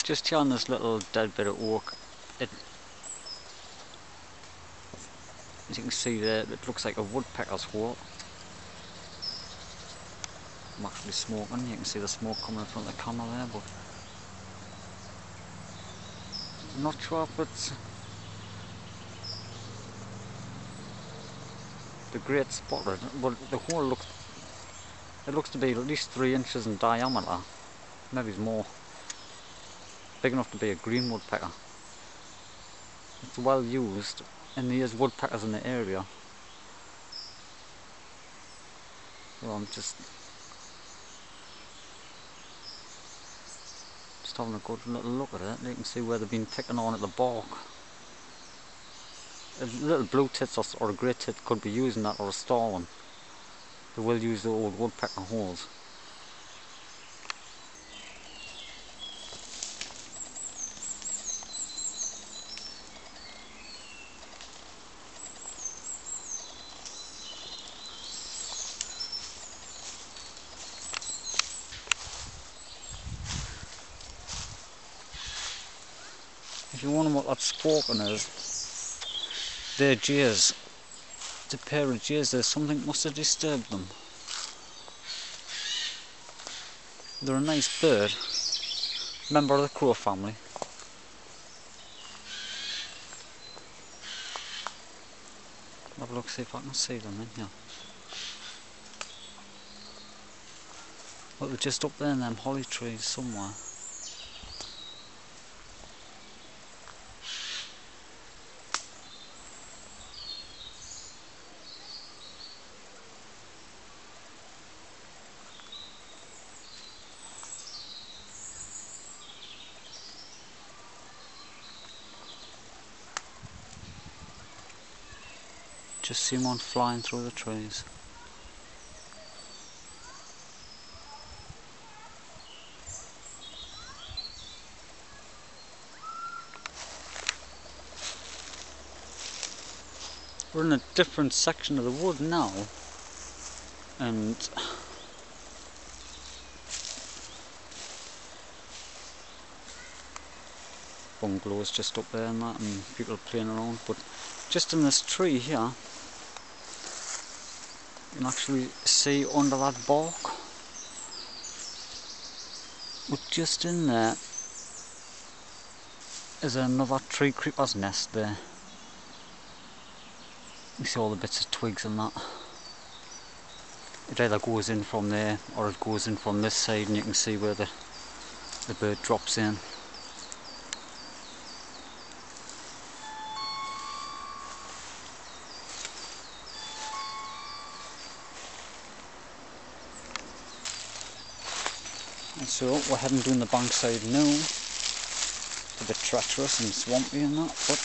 Just here on this little dead bit of oak, as you can see there, it looks like a woodpecker's hole. I'm actually smoking, you can see the smoke coming in front of the camera there, but I'm not sure if it's the great spotted, but the hole looks to be at least 3 inches in diameter, maybe more. Big enough to be a green woodpecker. It's well used, and there's woodpeckers in the area. So I'm just having a good little look at it. You can see where they've been picking on at the bark. A little blue tits or a grey tit could be using that, or a starling. They will use the old woodpecker holes. If you wonder what that squawking is, they're jays. It's a pair of jays. There's something must have disturbed them. They're a nice bird, member of the crow family. Have a look, see if I can see them in here. Look, they're just up there in them holly trees somewhere. Just see one flying through the trees. We're in a different section of the wood now, and bungalows just up there and that, and people playing around, but just in this tree here, you can actually see under that bark, but just in there is another tree creeper's nest there. You see all the bits of twigs and that. It either goes in from there or it goes in from this side, and you can see where the bird drops in. And so we're heading down the bank side now. It's a bit treacherous and swampy and that, but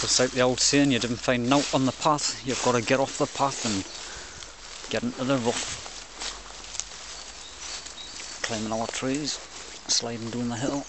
just like the old saying, you didn't find out on the path, you've got to get off the path and get into the rough. Climbing our trees, sliding down the hill.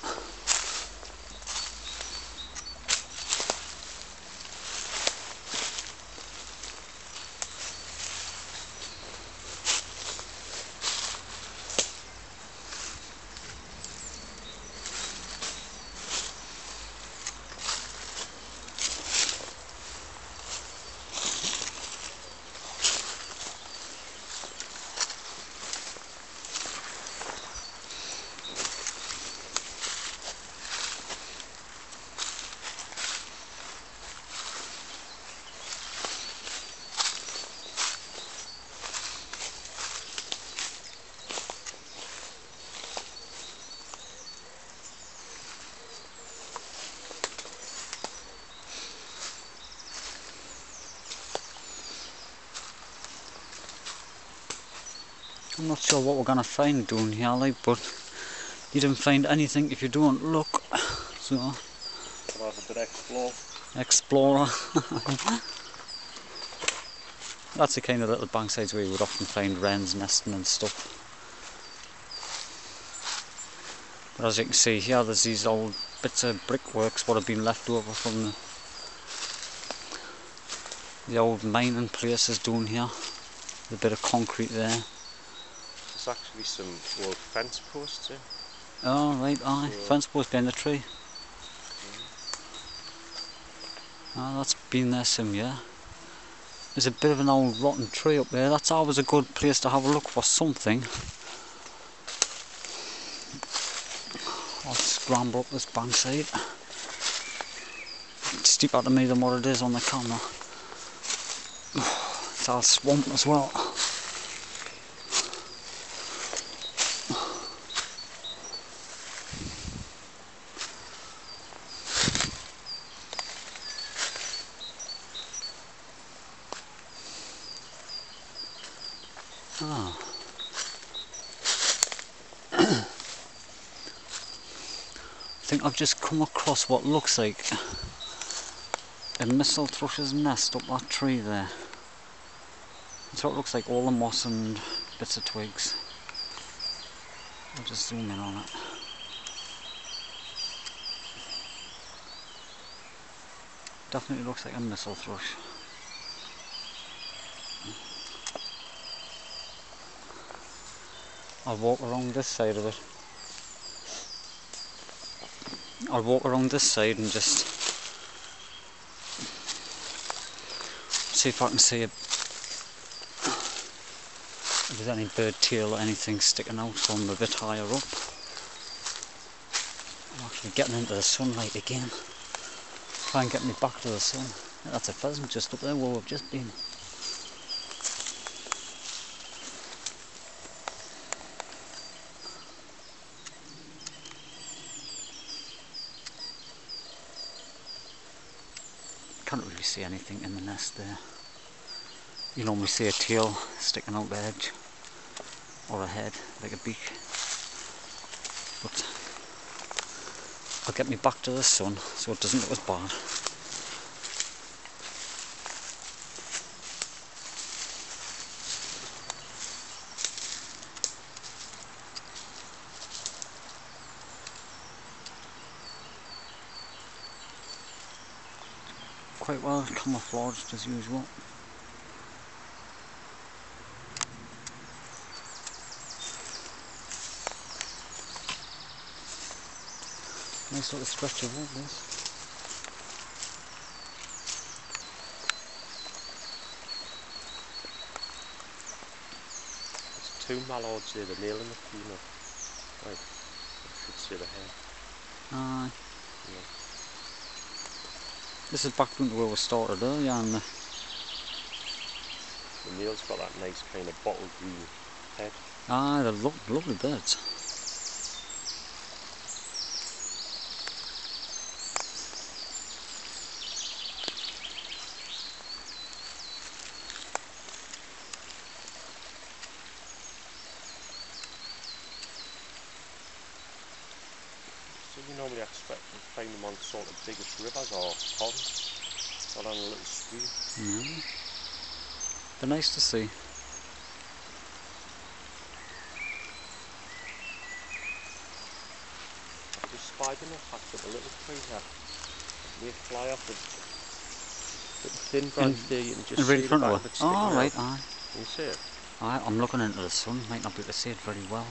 I'm not sure what we're going to find down here, like, but you don't find anything if you don't look. So I'll have a bit explorer. That's the kind of little banksides where you would often find wrens nesting and stuff. But as you can see here, there's these old bits of brickworks what have been left over from the old mining places down here. There's a bit of concrete there. There's actually some old fence posts here. Oh right, aye. So, Fence post behind the tree. Oh, that's been there some year. There's a bit of an old rotten tree up there. That's always a good place to have a look for something. I'll scramble up this bank side. It's steeper to me than what it is on the camera. It's all swamp as well. Ah. I think I've just come across what looks like a missile thrush's nest up that tree there. That's what it looks like, all the moss and bits of twigs. I'll just zoom in on it. Definitely looks like a missile thrush. I'll walk around this side of it. I'll walk around this side and just see if I can see if there's any bird tail or anything sticking out from a bit higher up. I'm actually getting into the sunlight again. Try and get me back to the sun. That's a pheasant just up there where we've just been. Can't really see anything in the nest there. You normally see a tail sticking out the edge, or a head, like a beak. But I'll get me back to the sun so it doesn't look as bad. Quite well camouflaged as usual. Nice little stretch of wood, this. There's 2 mallards here, they're nailing the tree now. Right, I should see the head. Aye. Yeah. This is back down to where we started earlier, and The nail's got that nice kind of bottle green head. aye, they're lovely birds. So you normally expect to find them on sort of biggest rivers or ponds, or on a little stream. Yeah. They're nice to see. I've just spied them, I've packed up a little tree here. They fly off the thin branch there, you can just right in see front the of back her. of it sticking Oh, out. right, aye. Can you see it? Aye, I'm looking into the sun, might not be able to see it very well.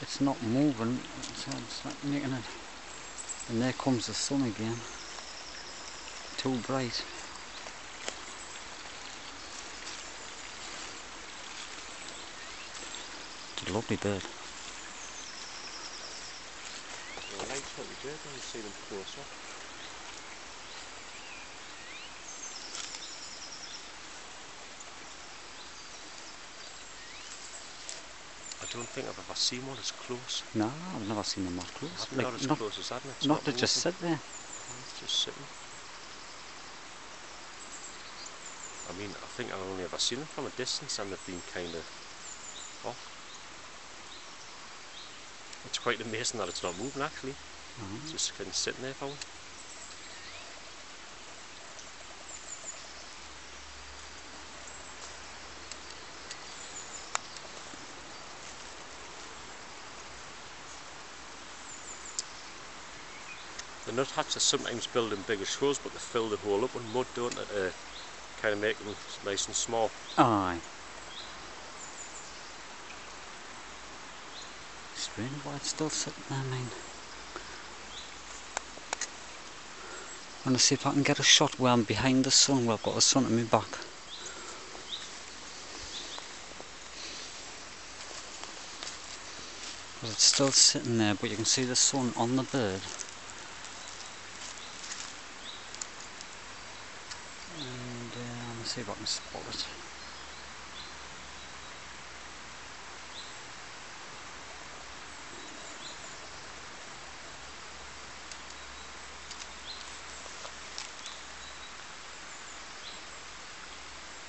It's not moving, so it's not making it. And there comes the sun again. Too bright. It's a lovely bird. They're a nice little bird when you see them close up. I don't think I've ever seen one as close. No, I've never seen them that close. Like, not as close as that. It's not to just sit there. It's just sitting. I mean, I think I've only ever seen them from a distance and they've been kind of off. It's quite amazing that it's not moving actually. It's just kind of sitting there for me. The nuthatch are sometimes building bigger shows, but they fill the hole up with mud, don't they, to kind of make them nice and small. Aye. Strange why it's still sitting there, I mean. I'm going to see if I can get a shot where I'm behind the sun, where I've got the sun at my back. But it's still sitting there, but you can see the sun on the bird. And I'm going to see if I can spot it.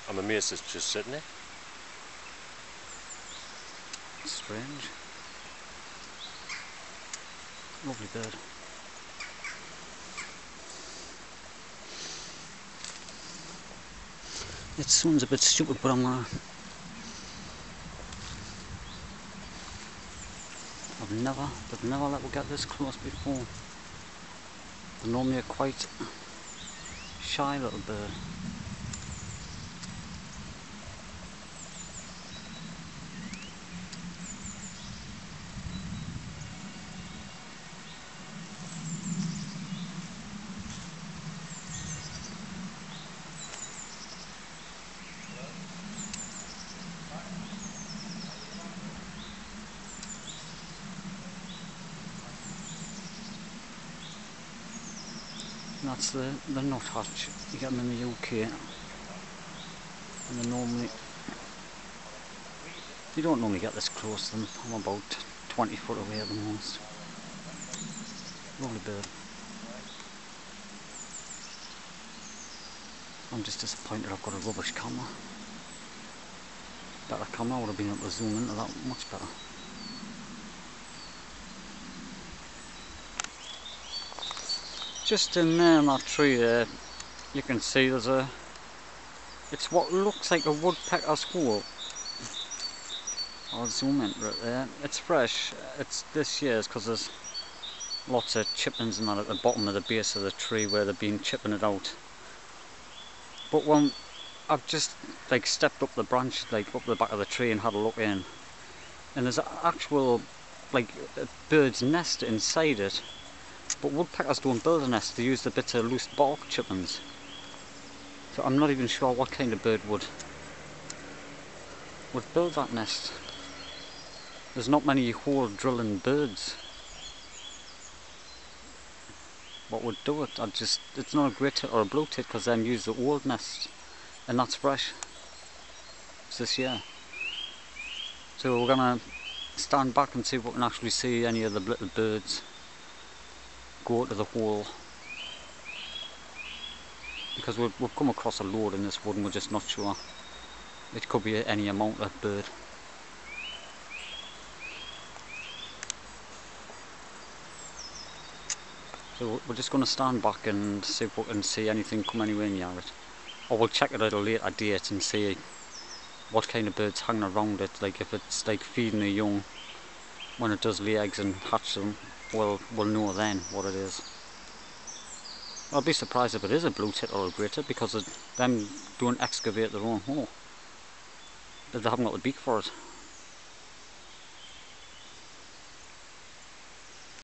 I'm amazed it's just sitting there. Strange. Lovely bird. It sounds a bit stupid, but they've never let me get this close before. They're normally a quite shy little bird. That's the nuthatch. You get them in the UK, and they normally, you don't normally get this close to them. I'm about 20 foot away at the most. Lovely bird. I'm just disappointed I've got a rubbish camera. Better camera, I would have been able to zoom into that much better. Just in there in that tree there, you can see there's it's what looks like a woodpecker's hole. I'll zoom in right there. It's fresh, it's this year's because there's lots of chippings and that at the bottom of the base of the tree where they've been chipping it out. But when I've just like stepped up the branch, like up the back of the tree and had a look in, and there's an actual like a bird's nest inside it. But woodpeckers don't build a nest, they use the bits of loose bark chippings. So I'm not even sure what kind of bird would build that nest. There's not many hole drilling birds. What would do it? It's not a grey tit or a blue tit because them use the old nest, and that's fresh. It's this year. So we're gonna stand back and see if we can actually see any of the little birds go to the hole, because we've come across a load in this wood and we're just not sure. It could be any amount of bird. So we're just going to stand back and see if we can see anything come anywhere near it. Or we'll check it at a later date and see what kind of birds hanging around it. Like if it's like feeding the young when it does lay eggs and hatch them, we'll know then what it is. I'll be surprised if it is a blue tit or a grey tit, because them don't excavate their own hole. They haven't got the beak for it.